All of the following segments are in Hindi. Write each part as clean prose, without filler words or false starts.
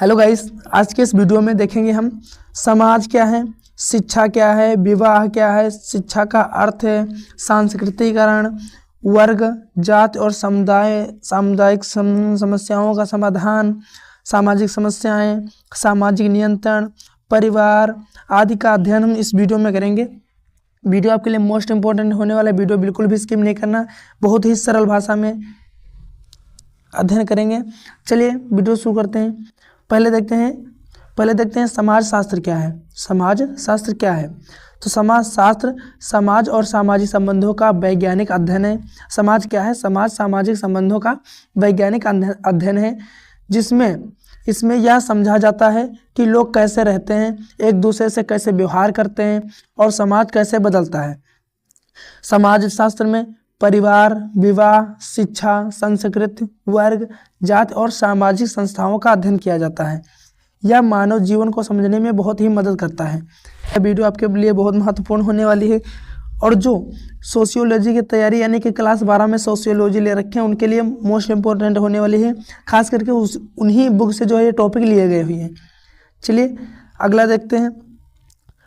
हेलो गाइस, आज के इस वीडियो में देखेंगे हम समाज क्या है, शिक्षा क्या है, विवाह क्या है, शिक्षा का अर्थ है, सांस्कृतिकरण, वर्ग, जाति और सामुदायिक समस्याओं का समाधान, सामाजिक समस्याएं, सामाजिक नियंत्रण, परिवार आदि का अध्ययन हम इस वीडियो में करेंगे। वीडियो आपके लिए मोस्ट इम्पोर्टेंट होने वाला वीडियो, बिल्कुल भी स्किप नहीं करना। बहुत ही सरल भाषा में अध्ययन करेंगे। चलिए वीडियो शुरू करते हैं। पहले देखते हैं समाज शास्त्र क्या है। समाज शास्त्र क्या है? तो समाज शास्त्र समाज और सामाजिक संबंधों का वैज्ञानिक अध्ययन है। समाज क्या है? समाज सामाजिक संबंधों का वैज्ञानिक अध्ययन है, जिसमें इसमें यह समझा जाता है कि लोग कैसे रहते हैं, एक दूसरे से कैसे व्यवहार करते हैं और समाज कैसे बदलता है। समाज शास्त्र में परिवार, विवाह, शिक्षा, संस्कृति, वर्ग, जाति और सामाजिक संस्थाओं का अध्ययन किया जाता है। यह मानव जीवन को समझने में बहुत ही मदद करता है। यह वीडियो आपके लिए बहुत महत्वपूर्ण होने वाली है, और जो सोशियोलॉजी की तैयारी यानी कि क्लास 12 में सोशियोलॉजी ले रखे हैं उनके लिए मोस्ट इम्पोर्टेंट होने वाली है। खास करके उन्हीं बुक से जो है ये टॉपिक लिए गए हुए हैं। चलिए अगला देखते हैं।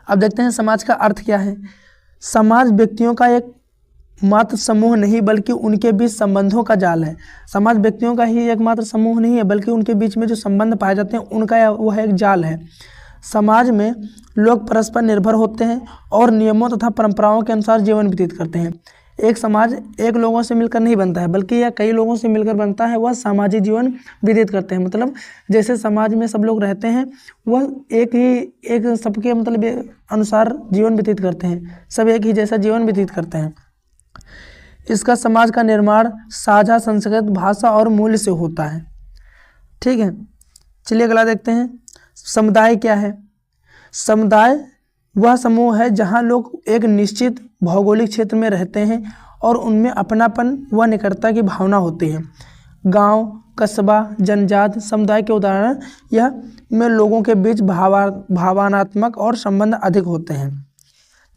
अब देखते हैं समाज का अर्थ क्या है। समाज व्यक्तियों का एक मात्र समूह नहीं बल्कि उनके बीच संबंधों का जाल है। समाज व्यक्तियों का ही एकमात्र समूह नहीं है बल्कि उनके बीच में जो संबंध पाए जाते हैं उनका वह एक जाल है। समाज में लोग परस्पर निर्भर होते हैं और नियमों तथा परंपराओं के अनुसार जीवन व्यतीत करते हैं। एक समाज एक लोगों से मिलकर नहीं बनता है बल्कि यह कई लोगों से मिलकर बनता है। वह सामाजिक जीवन व्यतीत करते हैं, मतलब जैसे समाज में सब लोग रहते हैं वह एक सबके मतलब अनुसार जीवन व्यतीत करते हैं, सब एक ही जैसा जीवन व्यतीत करते हैं। इसका समाज का निर्माण साझा संस्कृत, भाषा और मूल्य से होता है। ठीक है, चलिए अगला देखते हैं। समुदाय क्या है? समुदाय वह समूह है जहां लोग एक निश्चित भौगोलिक क्षेत्र में रहते हैं और उनमें अपनापन व निकटता की भावना होती है। गांव, कस्बा, जनजाति समुदाय के उदाहरण यह में लोगों के बीच भावनात्मक और संबंध अधिक होते हैं।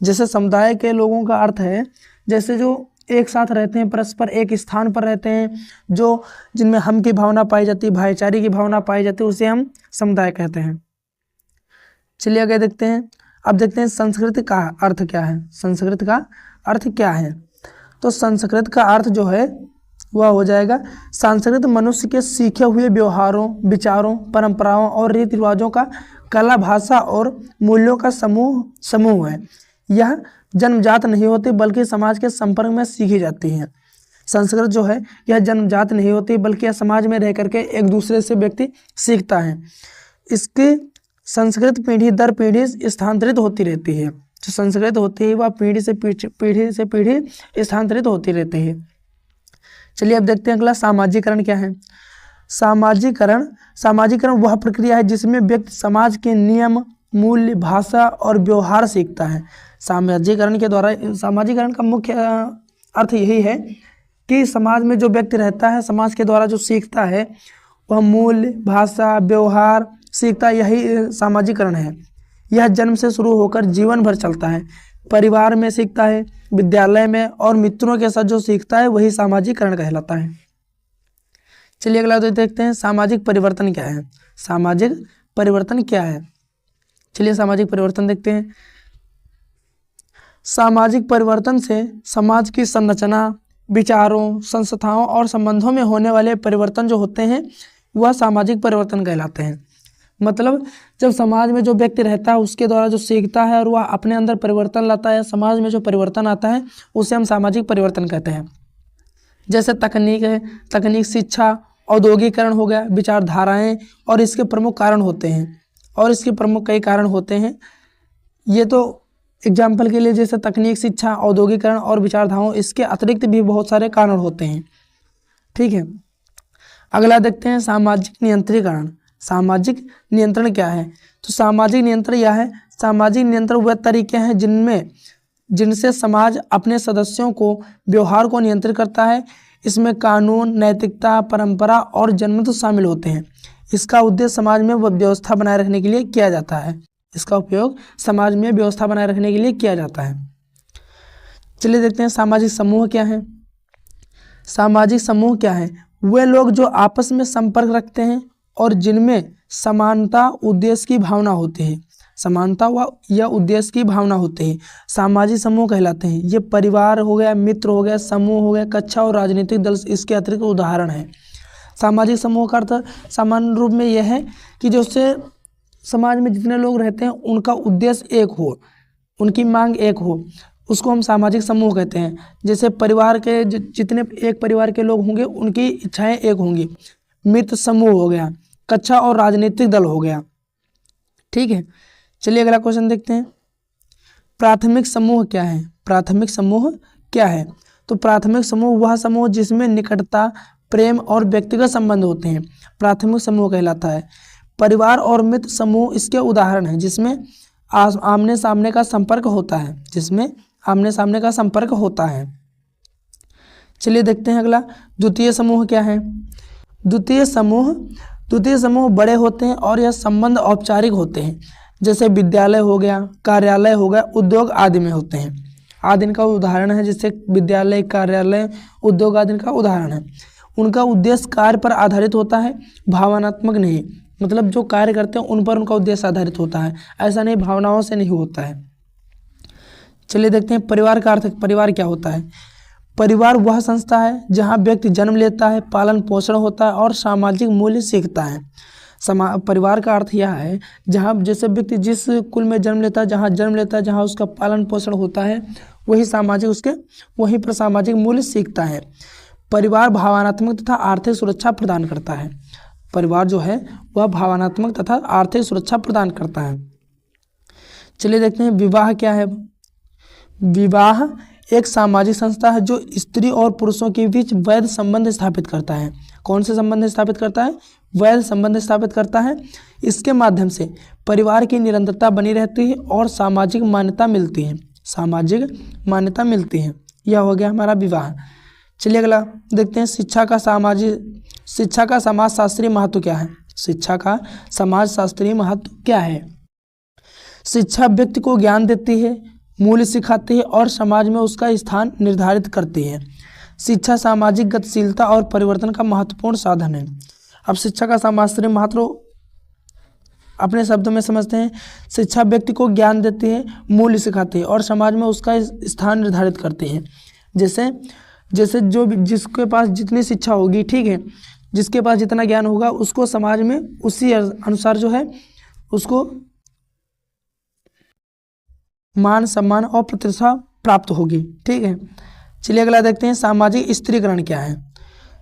जैसे समुदाय के लोगों का अर्थ है जैसे जो एक साथ रहते हैं, परस्पर एक स्थान पर रहते हैं, जो जिनमें हम की भावना पाई जाती है, भाईचारे की भावना पाई जाती है, उसे हम समुदाय कहते हैं। चलिए आगे देखते हैं। अब देखते हैं संस्कृति का अर्थ क्या है। संस्कृति का अर्थ क्या है? तो संस्कृत का अर्थ जो है वह हो जाएगा संस्कृत मनुष्य के सीखे हुए व्यवहारों, विचारों, परंपराओं और रीति रिवाजों का कला, भाषा और मूल्यों का समूह है। यह जन्मजात नहीं होती बल्कि समाज के संपर्क में सीखी जाती है। संस्कृत जो है यह जन्मजात नहीं होती बल्कि यह समाज में रह करके एक दूसरे से व्यक्ति सीखता है। इसकी संस्कृत पीढ़ी दर पीढ़ी स्थानांतरित होती रहती है। जो संस्कृत होती है वह पीढ़ी से पीढ़ी स्थानांतरित होती रहती है। चलिए अब देखते हैं अगला सामाजिकरण क्या है। सामाजिकरण वह प्रक्रिया है जिसमें व्यक्ति समाज के नियम, मूल्य, भाषा और व्यवहार सीखता है। सामाजिकरण का मुख्य अर्थ यही है कि समाज में जो व्यक्ति रहता है, समाज के द्वारा जो सीखता है वह मूल्य, भाषा, व्यवहार सीखता है, यही सामाजिकरण है। यह जन्म से शुरू होकर जीवन भर चलता है। परिवार में सीखता है, विद्यालय में और मित्रों के साथ जो सीखता है वही सामाजिकरण कहलाता है। चलिए अगला तो देखते हैं सामाजिक परिवर्तन क्या है। सामाजिक परिवर्तन क्या है? चलिए सामाजिक परिवर्तन देखते हैं। सामाजिक परिवर्तन से समाज की संरचना, विचारों, संस्थाओं और संबंधों में होने वाले परिवर्तन जो होते हैं वह सामाजिक परिवर्तन कहलाते हैं। मतलब जब समाज में जो व्यक्ति रहता है उसके द्वारा जो सीखता है और वह अपने अंदर परिवर्तन लाता है, समाज में जो परिवर्तन आता है उसे हम सामाजिक परिवर्तन कहते हैं। जैसे तकनीक है, तकनीक, शिक्षा, औद्योगिकरण हो गया, विचारधाराएं और इसके प्रमुख कारण होते हैं, और इसके प्रमुख कई कारण होते हैं। ये तो एग्जाम्पल के लिए जैसे तकनीक, शिक्षा, औद्योगिकरण और विचारधाराओं, इसके अतिरिक्त भी बहुत सारे कारण होते हैं। ठीक है, अगला देखते हैं सामाजिक नियंत्रीकरण। सामाजिक नियंत्रण क्या है? तो सामाजिक नियंत्रण यह है, सामाजिक नियंत्रण वह तरीके हैं जिनसे समाज अपने सदस्यों को व्यवहार को नियंत्रित करता है। इसमें कानून, नैतिकता, परंपरा और जनमत शामिल होते हैं। इसका उद्देश्य समाज में व्यवस्था बनाए रखने के लिए किया जाता है। इसका उपयोग समाज में व्यवस्था बनाए रखने के लिए किया जाता है। चलिए देखते हैं सामाजिक समूह क्या है। सामाजिक समूह क्या है? वे लोग जो आपस में संपर्क रखते हैं और जिनमें समानता उद्देश्य की भावना होती है, समानता या उद्देश्य की भावना होती है, सामाजिक समूह कहलाते हैं। ये परिवार हो गया, मित्र हो गया, समूह हो गया, कक्षा और राजनीतिक दल इसके अतिरिक्त उदाहरण है। सामाजिक समूह का अर्थ सामान्य रूप में यह है कि जो उससे समाज में जितने लोग रहते हैं उनका उद्देश्य एक हो, उनकी मांग एक हो, उसको हम सामाजिक समूह कहते हैं। जैसे परिवार के जितने एक परिवार के लोग होंगे उनकी इच्छाएं एक होंगी। मित्र समूह हो गया, कक्षा और राजनीतिक दल हो गया। ठीक है, चलिए अगला क्वेश्चन देखते हैं। प्राथमिक समूह क्या है? प्राथमिक समूह क्या है? तो प्राथमिक समूह वह समूह जिसमें निकटता, प्रेम और व्यक्तिगत संबंध होते हैं, प्राथमिक समूह कहलाता है। परिवार और मित्र समूह इसके उदाहरण हैं, जिसमें आमने सामने का संपर्क होता है, जिसमें आमने सामने का संपर्क होता है। चलिए देखते हैं अगला, द्वितीय समूह क्या है? द्वितीय समूह बड़े होते हैं और यह संबंध औपचारिक होते हैं, जैसे विद्यालय हो गया, कार्यालय हो गया, उद्योग आदि में होते हैं। आदि इनका उदाहरण है, जैसे विद्यालय, कार्यालय, उद्योग आदि इनका उदाहरण है। उनका उद्देश्य कार्य पर आधारित होता है, भावनात्मक नहीं। मतलब जो कार्य करते हैं उन पर उनका उद्देश्य आधारित होता है, ऐसा नहीं भावनाओं से नहीं होता है। चलिए देखते हैं परिवार का अर्थ। परिवार क्या होता है? परिवार वह संस्था है जहाँ व्यक्ति जन्म लेता है, पालन पोषण होता है और सामाजिक मूल्य सीखता है। परिवार का अर्थ यह है जहाँ जैसे व्यक्ति जिस कुल में जन्म लेता है, जहाँ जन्म लेता है, जहाँ उसका पालन पोषण होता है, वहीं पर सामाजिक मूल्य सीखता है। परिवार भावनात्मक तथा आर्थिक सुरक्षा प्रदान करता है। परिवार जो है वह भावनात्मक तथा आर्थिक सुरक्षा प्रदान करता है। चलिए देखते हैं विवाह क्या है। विवाह एक सामाजिक संस्था है जो स्त्री और पुरुषों के बीच वैध संबंध स्थापित करता है। कौन से संबंध स्थापित करता है? वैध संबंध स्थापित करता है। इसके माध्यम से परिवार की निरंतरता बनी रहती है और सामाजिक मान्यता मिलती है, सामाजिक मान्यता मिलती है। यह हो गया हमारा विवाह। चलिए अगला देखते हैं शिक्षा का समाज शास्त्रीय महत्व क्या है? शिक्षा का समाज शास्त्रीय महत्व क्या है? शिक्षा व्यक्ति को ज्ञान देती है, मूल्य सिखाती है और समाज में उसका स्थान निर्धारित करती है। शिक्षा सामाजिक गतिशीलता और परिवर्तन का महत्वपूर्ण साधन है। अब शिक्षा का समाजशास्त्रीय महत्व अपने शब्दों में समझते हैं। शिक्षा व्यक्ति को ज्ञान देती है, मूल्य सिखाती है और समाज में उसका स्थान निर्धारित करती है। जैसे जिसके पास जितनी शिक्षा होगी, ठीक है, जिसके पास जितना ज्ञान होगा उसको समाज में उसी अनुसार जो है उसको मान सम्मान और प्रतिष्ठा प्राप्त होगी। ठीक है, चलिए अगला देखते हैं सामाजिक स्त्रीकरण क्या है।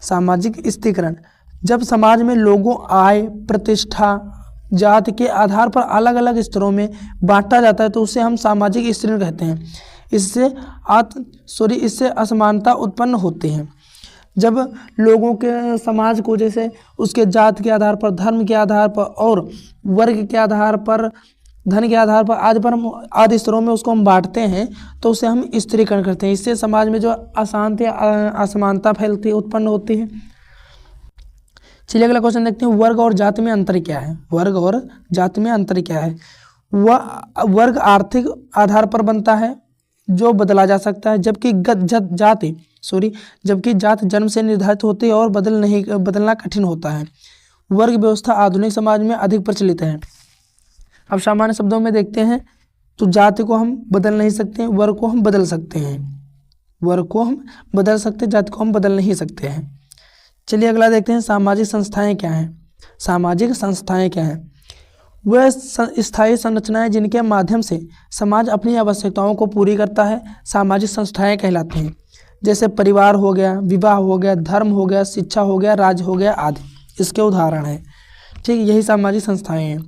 सामाजिक स्त्रीकरण जब समाज में लोगों आय, प्रतिष्ठा, जाति के आधार पर अलग अलग स्तरों में बांटा जाता है तो उसे हम सामाजिक स्त्रीकरण कहते हैं। इससे असमानता उत्पन्न होती है। जब लोगों के समाज को जैसे उसके जात के आधार पर, धर्म के आधार पर और वर्ग के आधार पर, धन के आधार पर आदि स्तरों में उसको हम बांटते हैं तो उसे हम स्त्रीकरण करते हैं। इससे समाज में जो अशांति, असमानता फैलती है, उत्पन्न होती है। चलिए अगला क्वेश्चन देखते हैं वर्ग और जाति में अंतर क्या है। वर्ग और जाति में अंतर क्या है? वर्ग आर्थिक आधार पर बनता है जो बदला जा सकता है, जबकि जात जन्म से निर्धारित होती है और बदलना कठिन होता है। वर्ग व्यवस्था आधुनिक समाज में अधिक प्रचलित है। अब सामान्य शब्दों में देखते हैं तो जाति को हम बदल नहीं सकते हैं, वर्ग को हम बदल सकते हैं। वर्ग को हम बदल सकते हैं, जाति को हम बदल नहीं सकते हैं। चलिए अगला देखते हैं सामाजिक संस्थाएं क्या हैं। सामाजिक संस्थाएं क्या हैं? वह स्थायी संरचनाएं जिनके माध्यम से समाज अपनी आवश्यकताओं को पूरी करता है, सामाजिक संस्थाएं कहलाती हैं। जैसे परिवार हो गया, विवाह हो गया, धर्म हो गया, शिक्षा हो गया, राज्य हो गया आदि इसके उदाहरण है। ठीक, यही सामाजिक संस्थाएं हैं।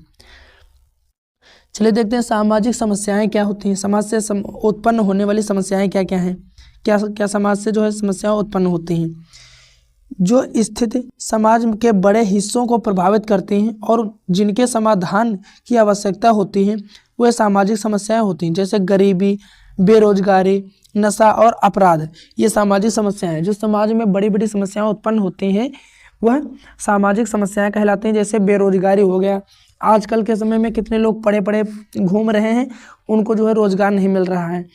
चलिए देखते हैं सामाजिक समस्याएं क्या होती हैं। समाज से उत्पन्न होने वाली समस्याएं क्या क्या हैं? क्या समाज से जो है समस्याएं उत्पन्न होती हैं जो स्थिति समाज के बड़े हिस्सों को प्रभावित करती हैं और जिनके समाधान की आवश्यकता होती है, वह सामाजिक समस्याएं होती हैं। जैसे गरीबी, बेरोजगारी, नशा और अपराध, ये सामाजिक समस्याएं हैं। जो समाज में बड़ी बड़ी समस्याएं उत्पन्न होती हैं वह सामाजिक समस्याएं कहलाती हैं। जैसे बेरोजगारी हो गया, आजकल के समय में कितने लोग पढ़े पढ़े घूम रहे हैं, उनको जो है रोजगार नहीं मिल रहा है।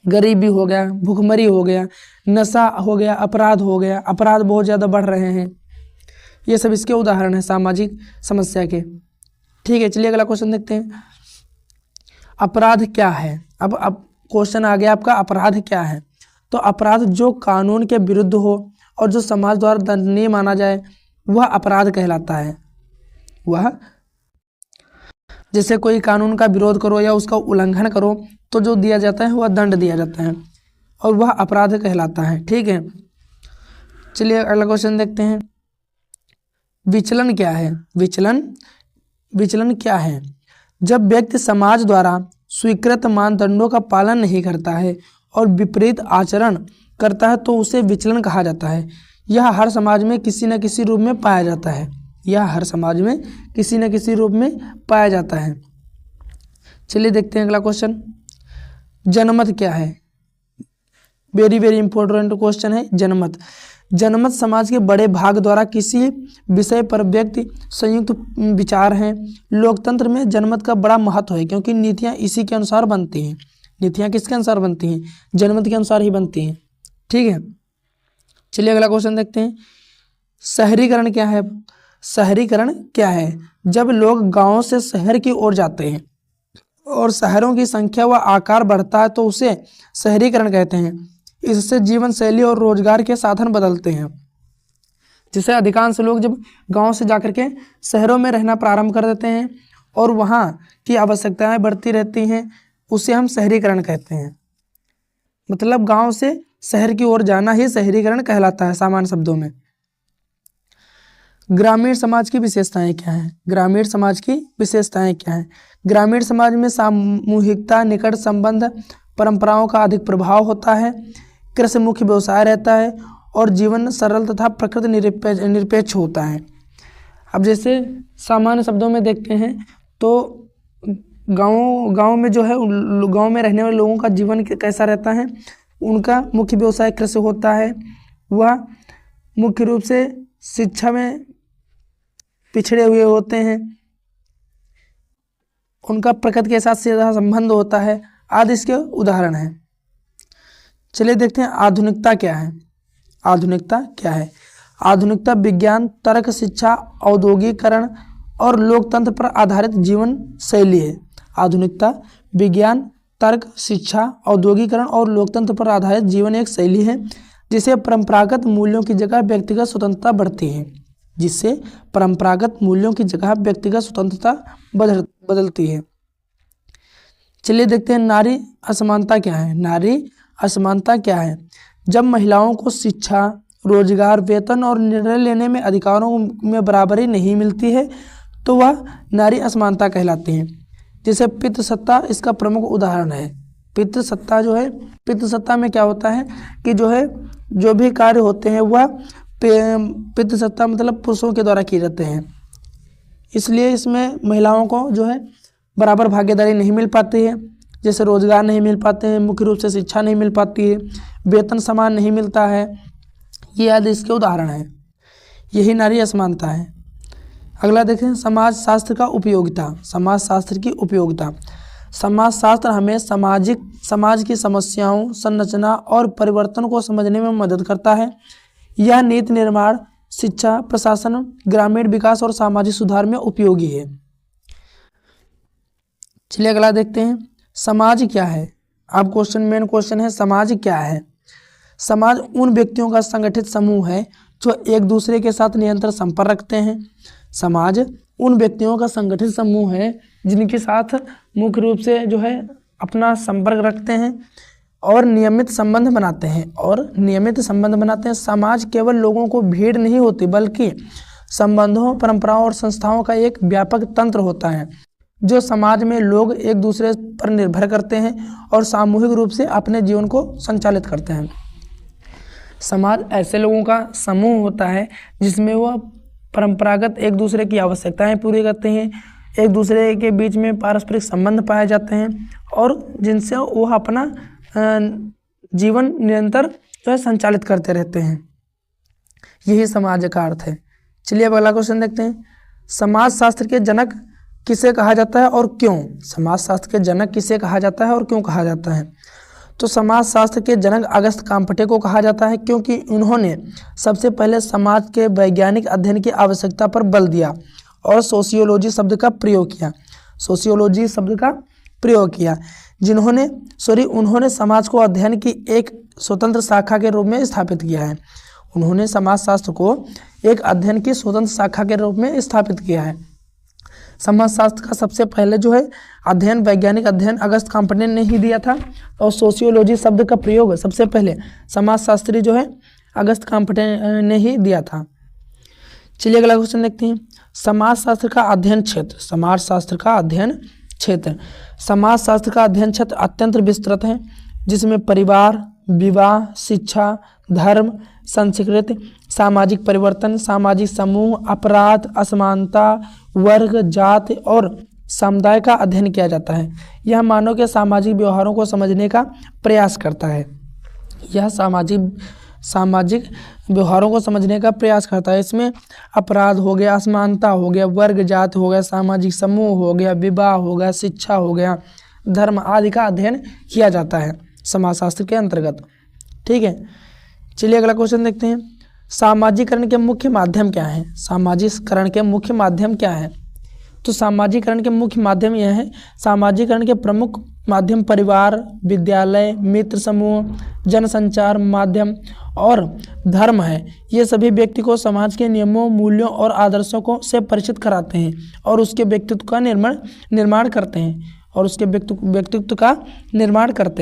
गरीबी हो गया, भुखमरी हो गया, नशा हो गया, अपराध हो गया, अपराध बहुत ज़्यादा बढ़ रहे हैं। ये सब इसके उदाहरण हैं सामाजिक समस्या के। ठीक है, चलिए अगला क्वेश्चन देखते हैं। अपराध क्या है? अब क्वेश्चन आ गया आपका, अपराध क्या है? तो अपराध जो कानून के विरुद्ध हो और जो समाज द्वारा दंडनीय माना जाए वह अपराध कहलाता है। वह, जैसे कोई कानून का विरोध करो या उसका उल्लंघन करो तो जो दिया जाता है वह दंड दिया जाता है और वह अपराध कहलाता है। ठीक है, चलिए अगला क्वेश्चन देखते हैं। विचलन क्या है? विचलन क्या है? जब व्यक्ति समाज द्वारा स्वीकृत मानदंडों का पालन नहीं करता है और विपरीत आचरण करता है तो उसे विचलन कहा जाता है। यह हर समाज में किसी न किसी रूप में पाया जाता है। यह हर समाज में किसी न किसी रूप में पाया जाता है। चलिए देखते हैं अगला क्वेश्चन। जनमत क्या है? वेरी वेरी इंपॉर्टेंट क्वेश्चन है जनमत। जनमत समाज के बड़े भाग द्वारा किसी विषय पर व्यक्ति संयुक्त विचार हैं। लोकतंत्र में जनमत का बड़ा महत्व है क्योंकि नीतियां इसी के अनुसार बनती हैं। नीतियां किसके अनुसार बनती हैं? जनमत के अनुसार ही बनती हैं। ठीक है, चलिए अगला क्वेश्चन देखते हैं। शहरीकरण क्या है? शहरीकरण क्या है? जब लोग गांव से शहर की ओर जाते हैं और शहरों की संख्या व आकार बढ़ता है तो उसे शहरीकरण कहते हैं। इससे जीवन शैली और रोजगार के साधन बदलते हैं। जिससे अधिकांश लोग जब गांव से जाकर के शहरों में रहना प्रारंभ कर देते हैं और वहाँ की आवश्यकताएं बढ़ती रहती हैं, उसे हम शहरीकरण कहते हैं। मतलब गांव से शहर की ओर जाना ही शहरीकरण कहलाता है सामान्य शब्दों में। ग्रामीण समाज की विशेषताएं क्या हैं? ग्रामीण समाज की विशेषताएं क्या हैं? ग्रामीण समाज में सामूहिकता, निकट संबंध, परंपराओं का अधिक प्रभाव होता है। कृषि मुख्य व्यवसाय रहता है और जीवन सरल तथा प्रकृति निरपेक्ष होता है। अब जैसे सामान्य शब्दों में देखते हैं तो गाँव में जो है, गाँव में रहने वाले लोगों का जीवन कैसा रहता है? उनका मुख्य व्यवसाय कृषि होता है। वह मुख्य रूप से शिक्षा में पिछड़े हुए होते हैं। उनका प्रकृति के साथ सीधा संबंध होता है आदि इसके उदाहरण हैं। चलिए देखते हैं आधुनिकता क्या है। आधुनिकता क्या है? आधुनिकता विज्ञान, तर्क, शिक्षा, औद्योगिकरण और लोकतंत्र पर आधारित जीवन शैली है। आधुनिकता विज्ञान, तर्क, शिक्षा, औद्योगिकरण और लोकतंत्र पर आधारित जीवन एक शैली है जिसे परंपरागत मूल्यों की जगह व्यक्तिगत स्वतंत्रता बढ़ती है। जिससे परंपरागत मूल्यों की जगह व्यक्तिगत स्वतंत्रता बदलती है। चलिए देखते हैं नारी असमानता क्या है। नारी असमानता क्या है? जब महिलाओं को शिक्षा, रोजगार, वेतन और निर्णय लेने में अधिकारों में बराबरी नहीं मिलती है तो वह नारी असमानता कहलाती है। जैसे पितृसत्ता इसका प्रमुख उदाहरण है। पितृसत्ता जो है, पितृसत्ता में क्या होता है कि जो भी कार्य होते हैं वह पितृसत्ता मतलब पुरुषों के द्वारा किए जाते हैं। इसलिए इसमें महिलाओं को जो है बराबर भागीदारी नहीं मिल पाती है। जैसे रोजगार नहीं मिल पाते हैं, मुख्य रूप से शिक्षा नहीं मिल पाती है, वेतन समान नहीं मिलता है। ये आदि इसके उदाहरण हैं। यही नारी असमानता है। अगला देखें समाज शास्त्र का उपयोगिता। समाज शास्त्र की उपयोगिता। समाज शास्त्र हमें समाज की समस्याओं, संरचना और परिवर्तन को समझने में मदद करता है। यह नीति निर्माण, शिक्षा, प्रशासन, ग्रामीण विकास और सामाजिक सुधार में उपयोगी है। चलिए अगला देखते हैं समाज क्या है। अब मेन क्वेश्चन है समाज क्या है। समाज उन व्यक्तियों का संगठित समूह है जो एक दूसरे के साथ निरंतर संपर्क रखते हैं। समाज उन व्यक्तियों का संगठित समूह है जिनके साथ मुख्य रूप से जो है अपना संपर्क रखते हैं और नियमित संबंध बनाते हैं। समाज केवल लोगों को भीड़ नहीं होती बल्कि संबंधों, परंपराओं और संस्थाओं का एक व्यापक तंत्र होता है जो समाज में लोग एक दूसरे पर निर्भर करते हैं और सामूहिक रूप से अपने जीवन को संचालित करते हैं। समाज ऐसे लोगों का समूह होता है जिसमें वह परंपरागत एक दूसरे की आवश्यकताएं पूरी करते हैं, एक दूसरे के बीच में पारस्परिक संबंध पाए जाते हैं और जिनसे वह अपना जीवन निरंतर जो है संचालित करते रहते हैं। यही समाज का अर्थ है। चलिए अब अगला क्वेश्चन देखते हैं। समाज शास्त्र के जनक किसे कहा जाता है और क्यों? समाज शास्त्र के जनक किसे कहा जाता है और क्यों कहा जाता है? तो समाजशास्त्र के जनक अगस्त काम्पटे को कहा जाता है, क्योंकि उन्होंने सबसे पहले समाज के वैज्ञानिक अध्ययन की आवश्यकता पर बल दिया और सोशियोलॉजी शब्द का प्रयोग किया। सोशियोलॉजी शब्द का प्रयोग किया, उन्होंने समाज को अध्ययन की एक स्वतंत्र शाखा के रूप में स्थापित किया है। उन्होंने समाजशास्त्र को एक अध्ययन की स्वतंत्र शाखा के रूप में स्थापित किया है। समाजशास्त्र का सबसे पहले जो है अध्ययन, वैज्ञानिक अध्ययन अगस्त काम्पटे ने ही दिया था, और सोशियोलॉजी शब्द का प्रयोग सबसे पहले समाजशास्त्री जो है अगस्त काम्पटे ने ही दिया था। चलिए अगला क्वेश्चन देखते हैं। समाजशास्त्र का अध्ययन क्षेत्र। समाजशास्त्र का अध्ययन क्षेत्र। समाजशास्त्र का अध्ययन क्षेत्र अत्यंत विस्तृत है, जिसमें परिवार, विवाह, शिक्षा, धर्म, संस्कृति, सामाजिक परिवर्तन, सामाजिक समूह, अपराध, असमानता, वर्ग, जाति और समुदाय का अध्ययन किया जाता है। यह मानव के सामाजिक व्यवहारों को समझने का प्रयास करता है। यह सामाजिक व्यवहारों को समझने का प्रयास करता है। इसमें अपराध हो गया, असमानता हो गया, वर्ग, जाति हो गया, सामाजिक समूह हो गया, विवाह हो गया, शिक्षा हो गया, धर्म आदि का अध्ययन किया जाता है समाजशास्त्र के अंतर्गत। ठीक है, चलिए अगला क्वेश्चन देखते हैं। सामाजिकरण के मुख्य माध्यम क्या है? सामाजिकरण के मुख्य माध्यम क्या है? तो सामाजिकरण के मुख्य माध्यम यह है, सामाजिकरण के प्रमुख माध्यम परिवार, विद्यालय, मित्र समूह, जनसंचार माध्यम और धर्म है। ये सभी व्यक्ति को समाज के नियमों, मूल्यों और आदर्शों से परिचित कराते हैं और उसके व्यक्तित्व का निर्माण करते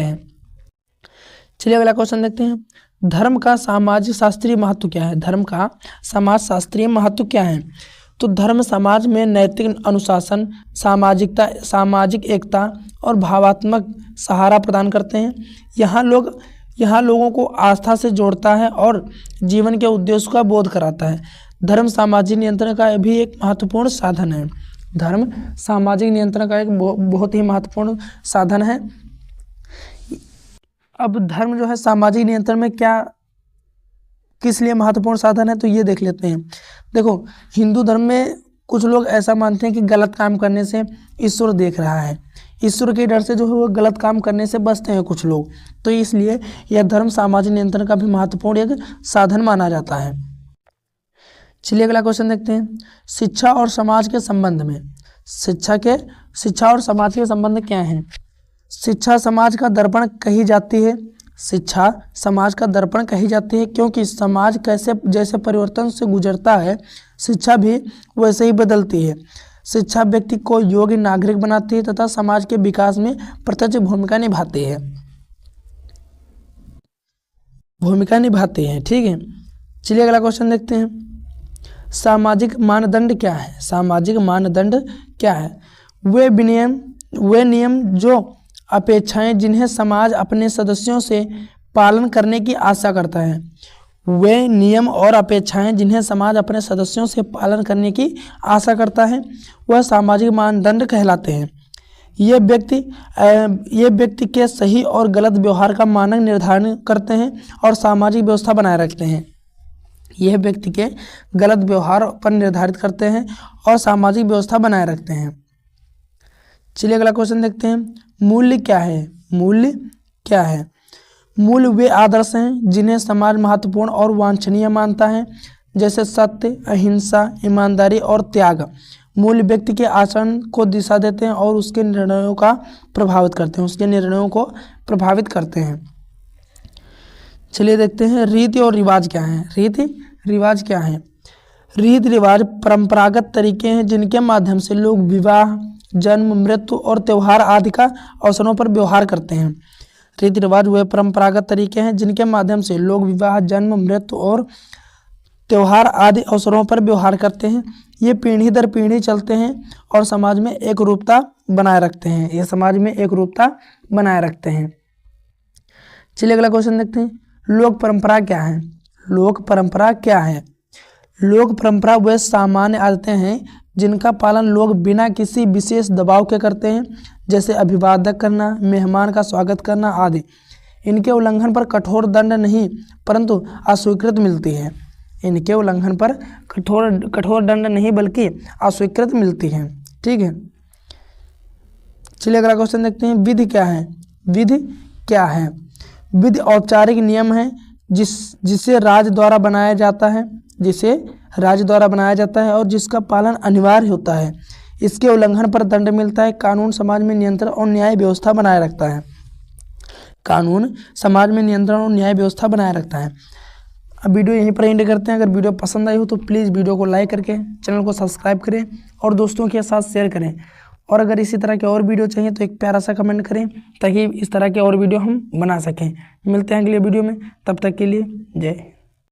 हैं। चलिए अगला क्वेश्चन देखते हैं। धर्म का समाज शास्त्रीय महत्व क्या है? धर्म का समाज शास्त्रीय महत्व क्या है? तो धर्म समाज में नैतिक अनुशासन, सामाजिक एकता और भावात्मक सहारा प्रदान करते हैं। यहाँ लोगों को आस्था से जोड़ता है और जीवन के उद्देश्य का बोध कराता है। धर्म सामाजिक नियंत्रण का भी एक महत्वपूर्ण साधन है। धर्म सामाजिक नियंत्रण का एक बहुत ही महत्वपूर्ण साधन है। अब धर्म जो है सामाजिक नियंत्रण में किस लिए महत्वपूर्ण साधन है, तो ये देख लेते हैं। देखो, हिंदू धर्म में कुछ लोग ऐसा मानते हैं कि गलत काम करने से ईश्वर देख रहा है, ईश्वर के डर से जो है वो गलत काम करने से बचते हैं कुछ लोग, तो इसलिए यह धर्म सामाजिक नियंत्रण का भी महत्वपूर्ण एक साधन माना जाता है। चलिए अगला क्वेश्चन देखते हैं। शिक्षा और समाज के संबंध में। शिक्षा और समाज के संबंध क्या हैं? शिक्षा समाज का दर्पण कही जाती है। शिक्षा समाज का दर्पण कही जाती है, क्योंकि समाज जैसे परिवर्तन से गुजरता है, शिक्षा भी वैसे ही बदलती है। शिक्षा व्यक्ति को योग्य नागरिक बनाती है तथा समाज के विकास में प्रत्यक्ष भूमिका निभाती है। ठीक है, चलिए अगला क्वेश्चन देखते हैं। सामाजिक मानदंड क्या है? सामाजिक मानदंड क्या है? वे नियम जो अपेक्षाएं जिन्हें समाज अपने सदस्यों से पालन करने की आशा करता है। वे नियम और अपेक्षाएं जिन्हें समाज अपने सदस्यों से पालन करने की आशा करता है, वह सामाजिक मानदंड कहलाते हैं। ये व्यक्ति के सही और गलत व्यवहार का मानक निर्धारण करते हैं और सामाजिक व्यवस्था बनाए रखते हैं। यह व्यक्ति के गलत व्यवहार पर निर्धारित करते हैं और सामाजिक व्यवस्था बनाए रखते हैं। चलिए अगला क्वेश्चन देखते हैं। मूल्य क्या है? मूल्य वे आदर्श हैं जिन्हें समाज महत्वपूर्ण और वांछनीय मानता है, जैसे सत्य, अहिंसा, ईमानदारी और त्याग। मूल्य व्यक्ति के आचरण को दिशा देते हैं और उसके निर्णयों को प्रभावित करते हैं। चलिए देखते हैं रीति और रिवाज क्या है। रीति रिवाज परंपरागत तरीके हैं जिनके माध्यम से लोग विवाह, जन्म, मृत्यु और त्यौहार आदि का अवसरों पर व्यवहार करते हैं। रीति रिवाज वे परंपरागत तरीके हैं जिनके माध्यम से लोग विवाह, जन्म, मृत्यु और त्यौहार आदि अवसरों पर व्यवहार करते हैं। ये पीढ़ी दर पीढ़ी चलते हैं और समाज में एक रूपता बनाए रखते हैं। चलिए अगला क्वेश्चन देखते हैं। लोक परंपरा क्या है? लोक परंपरा वे सामान्य आदतें हैं जिनका पालन लोग बिना किसी विशेष दबाव के करते हैं, जैसे अभिवादन करना, मेहमान का स्वागत करना आदि। इनके उल्लंघन पर कठोर दंड नहीं परंतु अस्वीकृति मिलती है। कठोर दंड नहीं बल्कि अस्वीकृति मिलती है। ठीक है, चलिए अगला क्वेश्चन देखते हैं। विधि क्या है? विधि औपचारिक नियम है जिसे राज्य द्वारा बनाया जाता है, और जिसका पालन अनिवार्य होता है। इसके उल्लंघन पर दंड मिलता है। कानून समाज में नियंत्रण और न्याय व्यवस्था बनाए रखता है। अब वीडियो यहीं पर एंड करते हैं। अगर वीडियो पसंद आई हो तो प्लीज़ वीडियो को लाइक करके चैनल को सब्सक्राइब करें और दोस्तों के साथ शेयर करें। और अगर इसी तरह के और वीडियो चाहिए तो एक प्यारा सा कमेंट करें ताकि इस तरह के और वीडियो हम बना सकें। मिलते हैं अगले वीडियो में, तब तक के लिए जय।